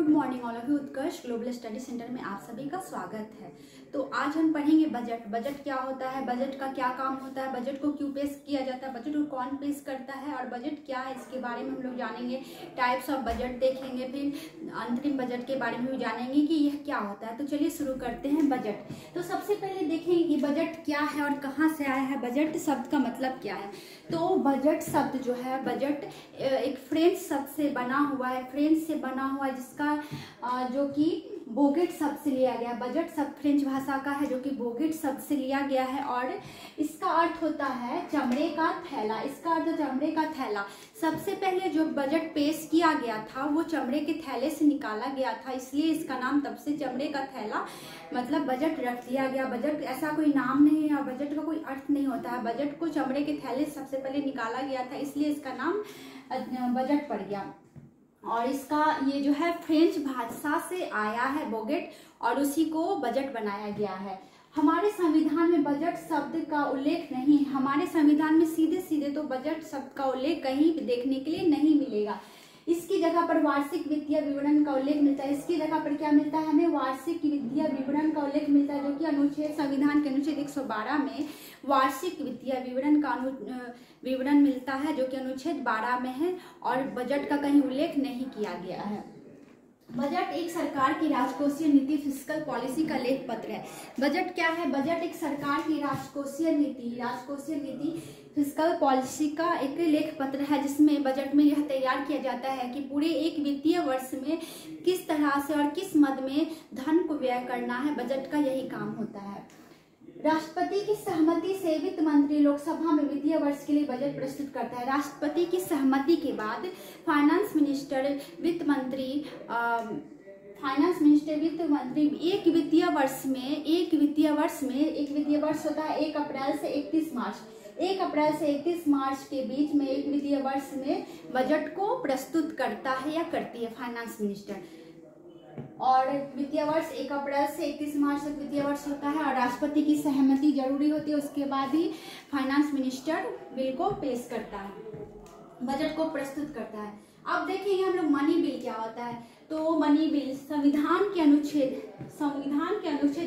Morning all of you. Utkarsh global study centre में आप सभी का स्वागत है। तो आज हम पढ़ेंगे बजट। बजट क्या होता है, बजट का क्या काम होता है, बजट को क्यों पेश किया जाता है, बजट को कौन पेश करता है और बजट क्या है, इसके बारे में हम लोग जानेंगे। टाइप्स ऑफ बजट देखेंगे, फिर अंतरिम बजट के बारे में भी जानेंगे कि यह क्या होता है। तो चलिए शुरू करते हैं बजट। तो सबसे पहले देखेंगे कि बजट क्या है और कहाँ से आया है। बजट शब्द का मतलब क्या है। तो बजट शब्द जो है, बजट एक फ्रेंच शब्द से बना हुआ है, फ्रेंच से बना हुआ है, जिसका जो कि बोगेट शब्द से लिया गया। बजट शब्द फ्रेंच भाषा का है जो कि बोगेट शब्द से लिया गया है और इसका अर्थ होता है चमड़े का थैला। इसका अर्थ चमड़े का थैला। सबसे पहले जो बजट पेश किया गया था वो चमड़े के थैले से निकाला गया था, इसलिए इसका नाम तब से चमड़े का थैला मतलब बजट रख दिया गया। बजट ऐसा कोई नाम नहीं है और बजट का कोई अर्थ नहीं होता है। बजट को चमड़े के थैले से सबसे पहले निकाला गया था, इसलिए इसका नाम बजट पड़ गया। और इसका ये जो है फ्रेंच भाषा से आया है बोगेट, और उसी को बजट बनाया गया है। हमारे संविधान में बजट शब्द का उल्लेख नहीं है। हमारे संविधान में सीधे सीधे तो बजट शब्द का उल्लेख कहीं भी देखने के लिए नहीं मिलेगा। इसकी जगह पर वार्षिक वित्तीय विवरण का उल्लेख मिलता है। इसकी जगह पर क्या मिलता है, हमें वार्षिक वित्तीय विवरण का उल्लेख मिलता है, जो कि अनुच्छेद संविधान के अनुच्छेद 112 में वार्षिक वित्तीय विवरण का विवरण मिलता है, जो कि अनुच्छेद 12 में है और बजट का कहीं उल्लेख नहीं किया गया है। बजट एक सरकार की राजकोषीय नीति फिस्कल पॉलिसी का लेख पत्र है। बजट क्या है, बजट एक सरकार की राजकोषीय नीति फिस्कल पॉलिसी का एक लेख पत्र है, जिसमें बजट में यह तैयार किया जाता है कि पूरे एक वित्तीय वर्ष में किस तरह से और किस मद में धन को व्यय करना है। बजट का यही काम होता है। राष्ट्रपति की सहमति से वित्त मंत्री लोकसभा में वित्तीय वर्ष के लिए बजट प्रस्तुत करता है। राष्ट्रपति की सहमति के बाद फाइनेंस मिनिस्टर वित्त मंत्री एक वित्तीय वर्ष होता है 1 अप्रैल से 31 मार्च। 1 अप्रैल से 31 मार्च के बीच में एक वित्तीय वर्ष में बजट को प्रस्तुत करता है या करती है फाइनेंस मिनिस्टर। और वित्तीय वर्ष 1 अप्रैल से 31 मार्च तक वित्तीय वर्ष होता है और राष्ट्रपति की सहमति जरूरी होती है। उसके बाद ही फाइनेंस मिनिस्टर बिल को पेश करता है, बजट को प्रस्तुत करता है। अब देखेंगे हम लोग मनी बिल क्या होता है। तो मनी बिल संविधान के अनुच्छेद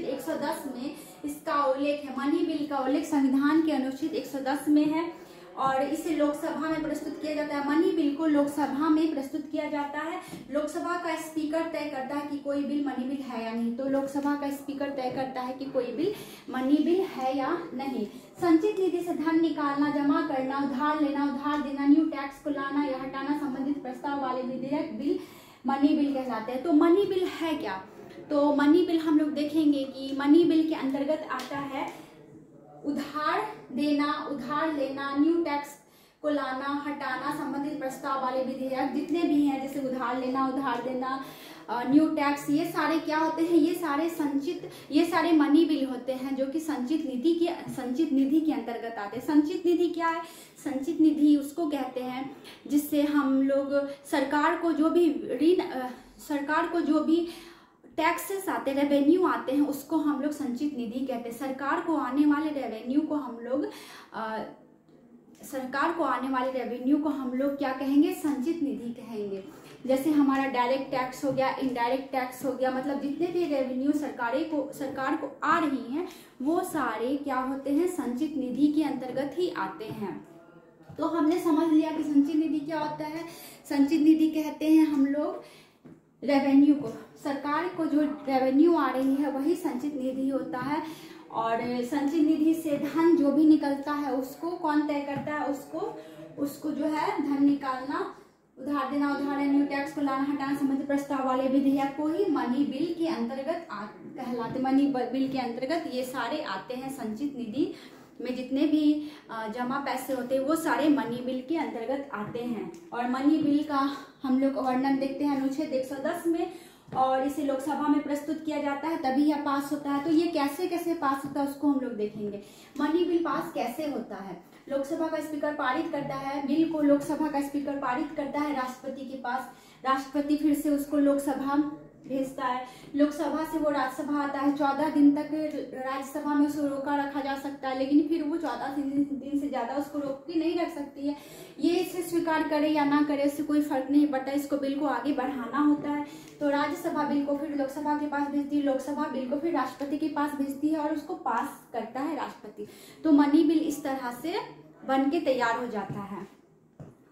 110 में इसका उल्लेख है। मनी बिल का उल्लेख संविधान के अनुच्छेद 110 में है और इसे लोकसभा में प्रस्तुत किया जाता है। मनी बिल को लोकसभा में प्रस्तुत किया जाता है। लोकसभा का स्पीकर तय करता है कि कोई बिल मनी बिल है या नहीं। तो लोकसभा का स्पीकर तय करता है कि कोई बिल मनी बिल है या नहीं। संचित निधि से धन निकालना, जमा करना, उधार लेना, उधार देना, न्यू टैक्स को लाना या हटाना संबंधित प्रस्ताव वाले विधेयक बिल मनी बिल कहलाते हैं। तो मनी बिल है क्या, तो मनी बिल हम लोग देखेंगे कि मनी बिल के अंतर्गत आता है उधार देना, उधार लेना, न्यू टैक्स को लाना, हटाना संबंधित प्रस्ताव वाले विधेयक जितने भी हैं, जैसे उधार लेना, उधार देना, न्यू टैक्स, ये सारे क्या होते हैं, ये सारे मनी बिल होते हैं जो कि संचित निधि के अंतर्गत आते हैं। संचित निधि क्या है, संचित निधि उसको कहते हैं जिससे हम लोग सरकार को जो भी टैक्सेस आते, रेवेन्यू आते हैं, उसको हम लोग संचित निधि कहते हैं। सरकार को आने वाले रेवेन्यू को हम लोग क्या कहेंगे, संचित निधि कहेंगे। जैसे हमारा डायरेक्ट टैक्स हो गया, इनडायरेक्ट टैक्स हो गया, मतलब जितने भी रेवेन्यू सरकार को आ रही हैं वो सारे क्या होते हैं, संचित निधि के अंतर्गत ही आते हैं। तो हमने समझ लिया कि संचित निधि क्या होता है। संचित निधि कहते हैं हम लोग रेवेन्यू को, सरकार को जो रेवेन्यू आ रही है वही संचित निधि होता है। और संचित निधि से धन जो भी निकलता है उसको कौन तय करता है, उसको जो है धन निकालना, उधार देना, उधार न्यू टैक्स को लाना, हटाना संबंधित प्रस्ताव वाले विधेयक को ही मनी बिल के अंतर्गत कहलाते। मनी बिल के अंतर्गत ये सारे आते हैं। संचित निधि में जितने भी जमा पैसे होते हैं वो सारे मनी बिल के अंतर्गत आते हैं। और मनी बिल का हम लोग वर्णन देखते हैं अनुच्छेद 110 में, और इसे लोकसभा में प्रस्तुत किया जाता है तभी यह पास होता है। तो ये कैसे पास होता है उसको हम लोग देखेंगे। मनी बिल पास कैसे होता है, लोकसभा का स्पीकर पारित करता है बिल को, लोकसभा का स्पीकर पारित करता है राष्ट्रपति के पास, राष्ट्रपति फिर से उसको लोकसभा भेजता है, लोकसभा से वो राज्यसभा आता है, 14 दिन तक राज्यसभा में उसको रोका रखा जा सकता है, लेकिन फिर वो 14 दिन से ज़्यादा उसको रोक के नहीं रख सकती है। ये इसे स्वीकार करे या ना करे इससे कोई फर्क नहीं पड़ता, इसको बिल को आगे बढ़ाना होता है। तो राज्यसभा बिल को फिर लोकसभा के पास भेजती है, लोकसभा बिल को फिर राष्ट्रपति के पास भेजती है और उसको पास करता है राष्ट्रपति। तो मनी बिल इस तरह से बन के तैयार हो जाता है।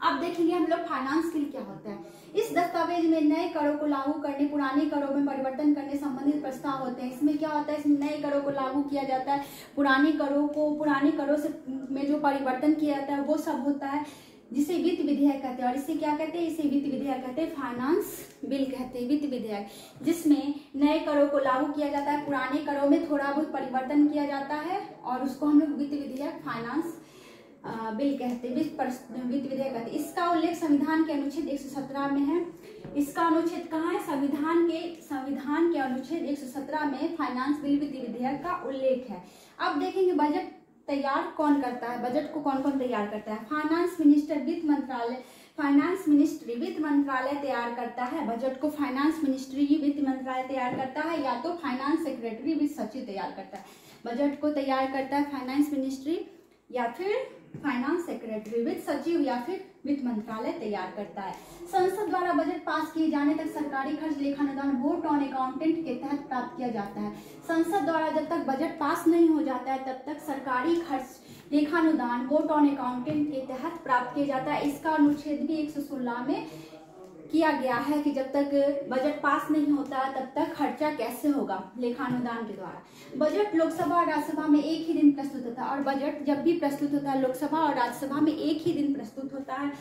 अब देखेंगे हम लोग फाइनेंस बिल क्या होता है। इस दस्तावेज में नए करों को लागू करने, पुराने करों में परिवर्तन करने संबंधित प्रस्ताव होते हैं। इसमें क्या होता है, इसमें नए करों को लागू किया जाता है, पुराने करों से में जो परिवर्तन किया जाता है वो सब होता है, जिसे वित्त विधेयक कहते हैं। और इसे क्या कहते हैं, इसे वित्त विधेयक कहते हैं, फाइनेंस बिल कहते हैं, वित्त विधेयक, जिसमें नए करों को लागू किया जाता है, पुराने करों में थोड़ा बहुत परिवर्तन किया जाता है और उसको हम लोग वित्त विधेयक, फाइनेंस बिल कहते हैं, वित्त विधेयक कहते हैं। इसका उल्लेख संविधान के अनुच्छेद 117 में है। इसका अनुच्छेद कहाँ है, संविधान के अनुच्छेद 117 में फाइनेंस बिल, वित्त विधेयक का उल्लेख है। अब देखेंगे बजट तैयार कौन करता है, बजट को कौन कौन तैयार करता है। फाइनेंस मिनिस्टर, फाइनेंस मिनिस्ट्री, वित्त मंत्रालय तैयार करता है बजट को। फाइनेंस मिनिस्ट्री, वित्त मंत्रालय तैयार करता है, या तो फाइनेंस सेक्रेटरी, वित्त सचिव तैयार करता है। बजट को तैयार करता है फाइनेंस मिनिस्ट्री या फिर फाइनेंस सेक्रेटरी, वित्त सचिव या फिर वित्त मंत्रालय तैयार करता है। संसद द्वारा बजट पास किए जाने तक सरकारी खर्च लेखानुदान वोट ऑन अकाउंटेंट के तहत प्राप्त किया जाता है। संसद द्वारा जब तक बजट पास नहीं हो जाता है तब तक सरकारी खर्च लेखानुदान वोट ऑन अकाउंटेंट के तहत प्राप्त किया जाता है। इसका अनुच्छेद भी 116 में किया गया है कि जब तक बजट पास नहीं होता तब तक खर्चा कैसे होगा, लेखानुदान के द्वारा। बजट लोकसभा और राज्यसभा में एक ही दिन प्रस्तुत होता है, और बजट जब भी प्रस्तुत होता है लोकसभा और राज्यसभा में एक ही दिन प्रस्तुत होता है।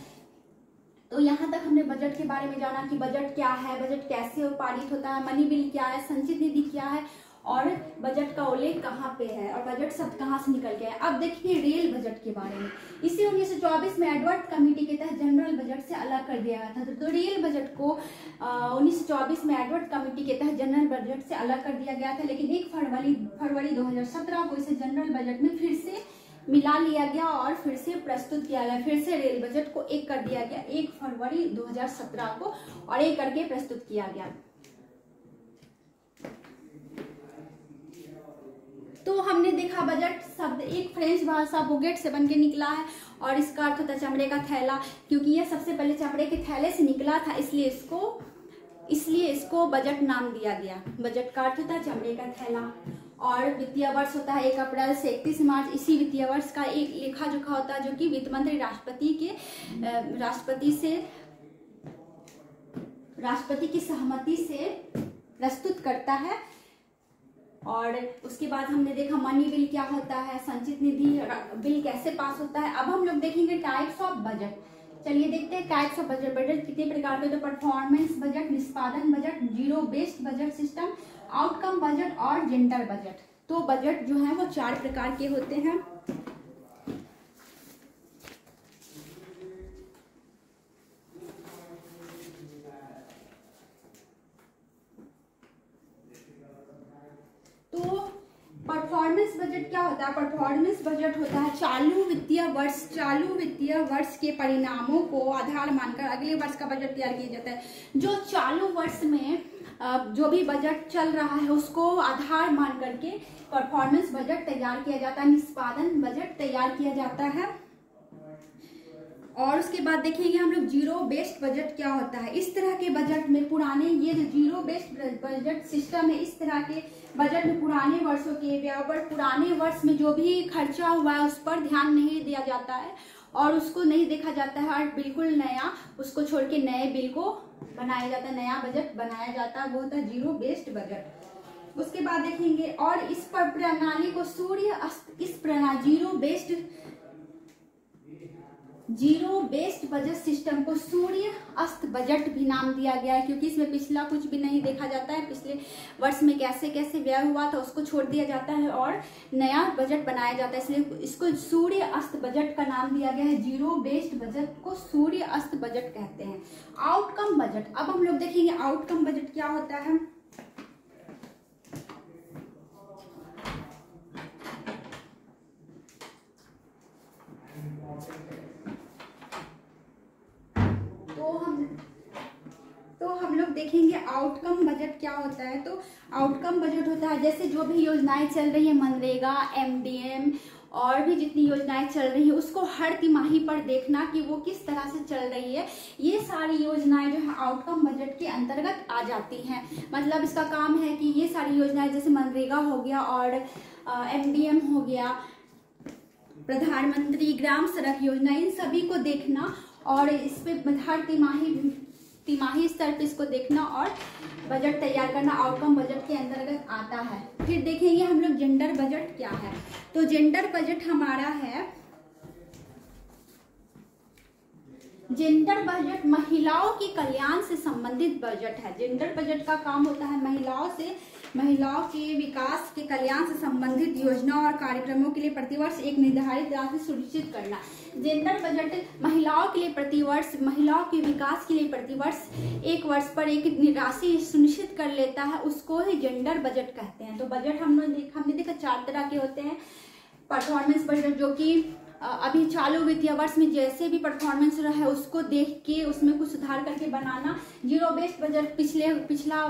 तो यहाँ तक हमने बजट के बारे में जाना कि बजट क्या है, बजट कैसे पारित होता है, मनी बिल क्या है, संचित निधि क्या है और बजट का उल्लेख कहाँ पे है और बजट शब्द कहाँ से निकल गया है। अब देखिए रेल बजट के बारे में। इसे 1924 में एडवर्ड कमेटी के तहत जनरल बजट से अलग कर दिया गया था। तो रेल बजट को 1924 में एडवर्ड कमेटी के तहत जनरल बजट से अलग कर दिया गया था, लेकिन 1 फरवरी 2017 को इसे जनरल बजट में फिर से मिला लिया गया और फिर से प्रस्तुत किया गया। फिर से रेल बजट को एक कर दिया गया 1 फरवरी 2017 को और एक करके प्रस्तुत किया गया। तो हमने देखा बजट शब्द एक फ्रेंच भाषा बोगेट से बन के निकला है और इसका अर्थ होता है चमड़े का थैला, क्योंकि यह सबसे पहले चमड़े के थैले से निकला था, इसलिए इसको बजट नाम दिया गया। बजट का अर्थ होता है चमड़े का थैला। और वित्तीय वर्ष होता है 1 अप्रैल से 31 मार्च। इसी वित्तीय वर्ष का एक लेखा जोखा होता है जो कि वित्त मंत्री राष्ट्रपति की सहमति से प्रस्तुत करता है। और उसके बाद हमने देखा मनी बिल क्या होता है, संचित निधि बिल कैसे पास होता है। अब हम लोग देखेंगे टाइप्स ऑफ बजट। चलिए देखते हैं टाइप्स ऑफ बजट। बजट कितने प्रकार के, तो परफॉर्मेंस बजट, निष्पादन budget, zero based budget system, outcome budget और जेंडर बजट। तो बजट जो है वो 4 प्रकार के होते हैं। परफॉर्मेंस बजट क्या होता है, परफॉर्मेंस बजट होता है चालू वित्तीय वर्ष के परिणामों को आधार मानकर अगले वर्ष का बजट तैयार किया जाता है। जो चालू वर्ष में जो भी बजट चल रहा है उसको आधार मान करके परफॉर्मेंस बजट तैयार किया जाता है, निष्पादन बजट तैयार किया जाता है। और उसके बाद देखेंगे हम लोग जीरो बेस्ड बजट क्या होता है। इस तरह के बजट में पुराने, ये जो जीरो बेस्ड बजट सिस्टम है, इस तरह के बजट में पुराने वर्षों के व्यय पर, पुराने वर्ष में जो भी खर्चा हुआ है उस पर ध्यान नहीं दिया जाता है और उसको नहीं देखा जाता है और बिल्कुल नया उसको छोड़ के नए बिल को बनाया जाता है, नया बजट बनाया जाता है, वो होता है जीरो बेस्ड बजट। उसके बाद देखेंगे और इस पर प्रणाली को जीरो बेस्ड बजट सिस्टम को सूर्य अस्त बजट भी नाम दिया गया है, क्योंकि इसमें पिछला कुछ भी नहीं देखा जाता है, पिछले वर्ष में कैसे कैसे व्यय हुआ था उसको छोड़ दिया जाता है और नया बजट बनाया जाता है, इसलिए इसको सूर्य अस्त बजट का नाम दिया गया है। जीरो बेस्ड बजट को सूर्य अस्त बजट कहते हैं। आउटकम बजट, अब हम लोग देखेंगे आउटकम बजट क्या होता है। देखेंगे आउटकम बजट क्या होता है। तो आउटकम बजट होता है जैसे जो भी योजनाएं चल रही है, मनरेगा, MDM और भी जितनी योजनाएं चल रही है उसको हर तिमाही पर देखना कि वो किस तरह से चल रही है। ये सारी योजनाएं जो है आउटकम बजट के अंतर्गत आ जाती हैं। मतलब इसका काम है कि ये सारी योजनाएं जैसे मनरेगा हो गया और MDM हो गया, प्रधानमंत्री ग्राम सड़क योजना, इन सभी को देखना और इस पे हर तिमाही स्तर पे इसको देखना और बजट तैयार करना आउटकम बजट के अंतर्गत आता है। फिर देखेंगे हम लोग जेंडर बजट क्या है। तो जेंडर बजट हमारा है, जेंडर बजट महिलाओं के कल्याण से संबंधित बजट है। जेंडर बजट का काम होता है महिलाओं के विकास के कल्याण से संबंधित योजनाओं और कार्यक्रमों के लिए प्रतिवर्ष एक निर्धारित राशि सुनिश्चित करना। जेंडर बजट महिलाओं के लिए प्रतिवर्ष, महिलाओं के विकास के लिए प्रतिवर्ष एक वर्ष पर एक राशि सुनिश्चित कर लेता है, उसको ही जेंडर बजट कहते हैं। तो बजट हमने देखा 4 तरह के होते हैं। परफॉर्मेंस बजट जो कि अभी चालू वित्तीय वर्ष में जैसे भी परफॉर्मेंस रहा है उसको देख के उसमें कुछ सुधार करके बनाना। जीरो बेस्ड बजट पिछला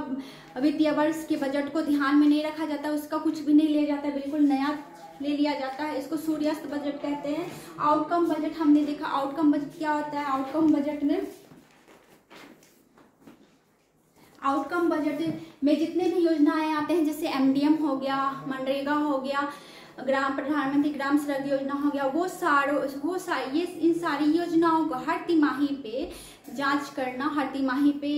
वित्तीय वर्ष के बजट को ध्यान में नहीं रखा जाता, उसका कुछ भी नहीं लिया जाता, बिल्कुल नया ले लिया जाता है, इसको सूर्यास्त बजट कहते हैं। आउटकम बजट हमने देखा, आउटकम बजट क्या होता है। आउटकम बजट में जितने भी योजनाएं आते हैं जैसे MDM हो गया, मनरेगा हो गया, प्रधानमंत्री ग्राम सड़क योजना हो गया, इन सारी योजनाओं को हर तिमाही पे जांच करना, हर तिमाही पे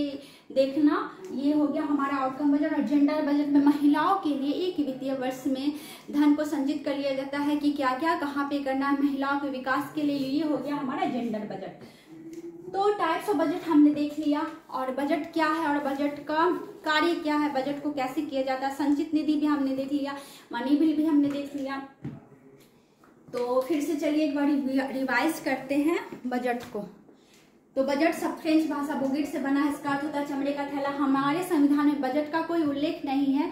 देखना, ये हो गया हमारा आउटकम बजट। और जेंडर बजट में महिलाओं के लिए एक वित्तीय वर्ष में धन को संचित कर लिया जाता है कि क्या क्या कहाँ पे करना है महिलाओं के विकास के लिए, ये हो गया हमारा जेंडर बजट। तो टाइप्स ऑफ बजट हमने देख लिया और बजट क्या है और बजट का कार्य क्या है, बजट को कैसे किया जाता है। संचित निधि भी हमने देख लिया, मनी बिल भी हमने देख लिया। तो फिर से चलिए एक बार रिवाइज करते हैं बजट को। तो बजट सब फ्रेंच भाषा बोगिट से बना है, इसका अर्थ होता है चमड़े का थैला। हमारे संविधान में बजट का कोई उल्लेख नहीं है।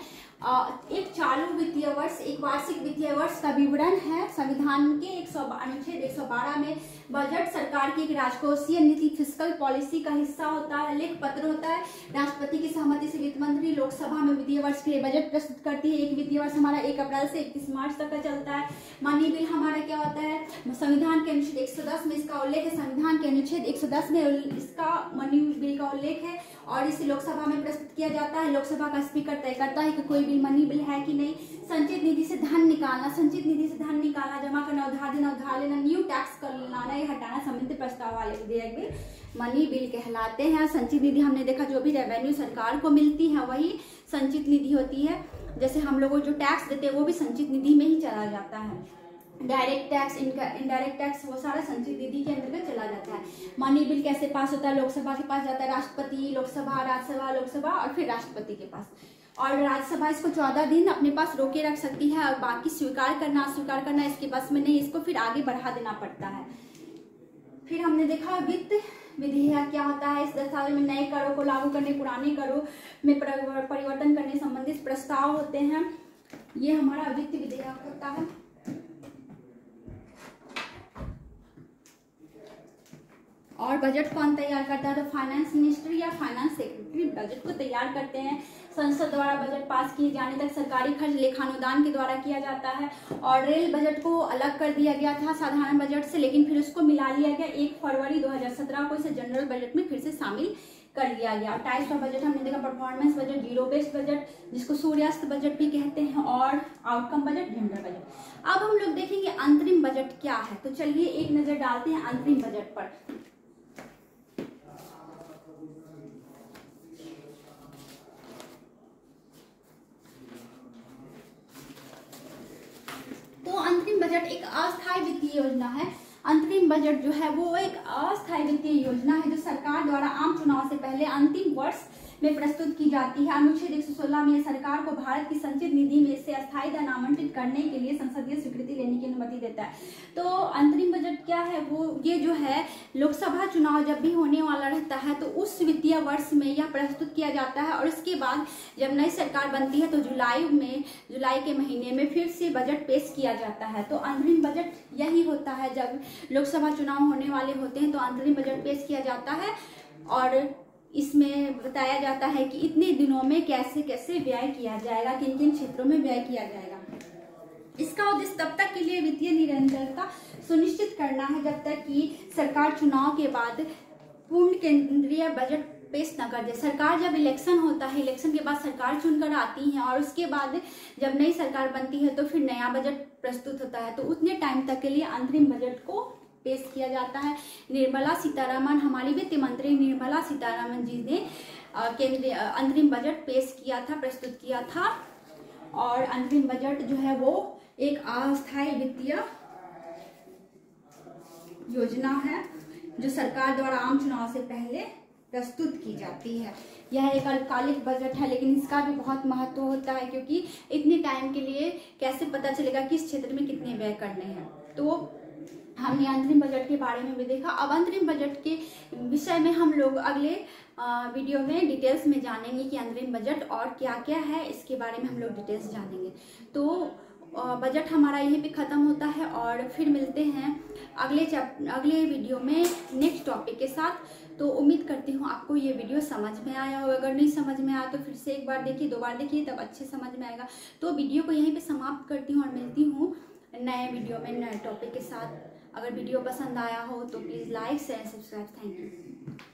एक चालू वित्तीय वर्ष, एक वार्षिक वित्तीय वर्ष का विवरण है। संविधान के अनुच्छेद 112 में बजट सरकार की एक राजकोषीय नीति, फिस्कल पॉलिसी का हिस्सा होता है, लेख पत्र होता है। राष्ट्रपति की सहमति से वित्त मंत्री लोकसभा में वित्तीय वर्ष के लिए बजट प्रस्तुत करती है। एक वित्तीय वर्ष हमारा 1 अप्रैल से 31 मार्च तक का चलता है। मनी बिल हमारा क्या होता है, संविधान के अनुच्छेद 110 में इसका उल्लेख है। संविधान के अनुच्छेद 110 में इसका मनी बिल का उल्लेख है और इसे लोकसभा में प्रस्तुत किया जाता है। लोकसभा का स्पीकर तय करता है कि कोई बिल मनी बिल है कि नहीं। संचित निधि से धन निकालना, जमा करना, उधार देना, उधार लेना, न्यू टैक्स कर लाना या हटाना संबंधित प्रस्ताव वाले विधेयक बिल मनी बिल कहलाते हैं। संचित निधि हमने देखा जो भी रेवेन्यू सरकार को मिलती है वही संचित निधि होती है। जैसे हम लोग जो टैक्स देते हैं वो भी संचित निधि में ही चला जाता है। डायरेक्ट टैक्स, इनडायरेक्ट टैक्स, वो सारा संचित निधि के अंतर्गत चला जाता है। मनी बिल कैसे पास होता है, लोकसभा के पास जाता है, राष्ट्रपति, लोकसभा, राज्यसभा और फिर राष्ट्रपति के पास। और राज्यसभा इसको 14 दिन अपने पास रोके रख सकती है और बाकी स्वीकार करना अस्वीकार करना इसके बस में नहीं, इसको फिर आगे बढ़ा देना पड़ता है। फिर हमने देखा वित्त विधेयक क्या होता है। इस दस्तावेज में नए करों को लागू करने, पुराने करों में परिवर्तन करने संबंधित प्रस्ताव होते हैं। ये हमारा वित्त विधेयक होता है। और बजट कौन तैयार करता है, तो फाइनेंस मिनिस्टर या फाइनेंस सेक्रेटरी बजट को तैयार करते हैं। संसद द्वारा बजट पास किए जाने तक सरकारी खर्च लेखानुदान के द्वारा किया जाता है। और रेल बजट को अलग कर दिया गया था साधारण बजट से, लेकिन फिर उसको मिला लिया गया 1 फरवरी 2017 को, इसे जनरल बजट में फिर से शामिल कर लिया गया। टाइप्स ऑफ बजट हमने देखा, performance budget, zero based budget जिसको सूर्यास्त बजट भी कहते हैं, और आउटकम बजट, जेंडर बजट। अब हम लोग देखेंगे अंतरिम बजट क्या है। तो चलिए एक नजर डालते हैं अंतरिम बजट पर। तो अंतरिम बजट एक अस्थायी वित्तीय योजना है। अंतरिम बजट जो है वो एक अस्थायी वित्तीय योजना है जो सरकार द्वारा आम चुनाव से पहले अंतिम वर्ष में प्रस्तुत की जाती है। अनुच्छेद 116 में सरकार को भारत की संचित निधि में से अस्थायी धन आवंटित करने के लिए संसदीय स्वीकृति लेने की अनुमति देता है। तो अंतरिम बजट क्या है, वो ये जो है लोकसभा चुनाव जब भी होने वाला रहता है तो उस वित्तीय वर्ष में यह प्रस्तुत किया जाता है और इसके बाद जब नई सरकार बनती है तो जुलाई के महीने में फिर से बजट पेश किया जाता है। तो अंतरिम बजट यही होता है, जब लोकसभा चुनाव होने वाले होते हैं तो अंतरिम बजट पेश किया जाता है और इसमें बताया जाता है कि इतने दिनों में कैसे कैसे व्यय किया जाएगा, किन किन क्षेत्रों में व्यय किया जाएगा। इसका उद्देश्य तब तक के लिए वित्तीय निरंतरता सुनिश्चित करना है जब तक कि सरकार चुनाव के बाद पूर्ण केंद्रीय बजट पेश न कर दे। सरकार जब इलेक्शन होता है, इलेक्शन के बाद सरकार चुनकर आती है और उसके बाद जब नई सरकार बनती है तो फिर नया बजट प्रस्तुत होता है, तो उतने टाइम तक के लिए अंतरिम बजट को पेश किया जाता है। निर्मला सीतारमण, हमारी वित्त मंत्री निर्मला सीतारमण जी ने केंद्रीय अंतरिम बजट पेश किया था, प्रस्तुत किया था। और अंतरिम बजट जो है वो एक अस्थायी वित्तीय योजना है जो सरकार द्वारा आम चुनाव से पहले प्रस्तुत की जाती है। यह एक अल्पकालिक बजट है, लेकिन इसका भी बहुत महत्व होता है, क्योंकि इतने टाइम के लिए कैसे पता चलेगा किस क्षेत्र में कितने व्यय करने हैं। तो हमने अंतरिम बजट के बारे में भी देखा। अब अंतरिम बजट के विषय में हम लोग अगले वीडियो में डिटेल्स में जानेंगे कि अंतरिम बजट और क्या क्या है, इसके बारे में हम लोग डिटेल्स जानेंगे। तो बजट हमारा यहीं पे ख़त्म होता है और फिर मिलते हैं अगले वीडियो में नेक्स्ट टॉपिक के साथ। तो उम्मीद करती हूँ आपको ये वीडियो समझ में आया होगा। अगर नहीं समझ में आया तो फिर से एक बार देखिए, 2 बार देखिए, तब अच्छे समझ में आएगा। तो वीडियो को यहीं पे समाप्त करती हूँ और मिलती हूँ नए वीडियो में नए टॉपिक के साथ। अगर वीडियो पसंद आया हो तो please like share subscribe. Thank you.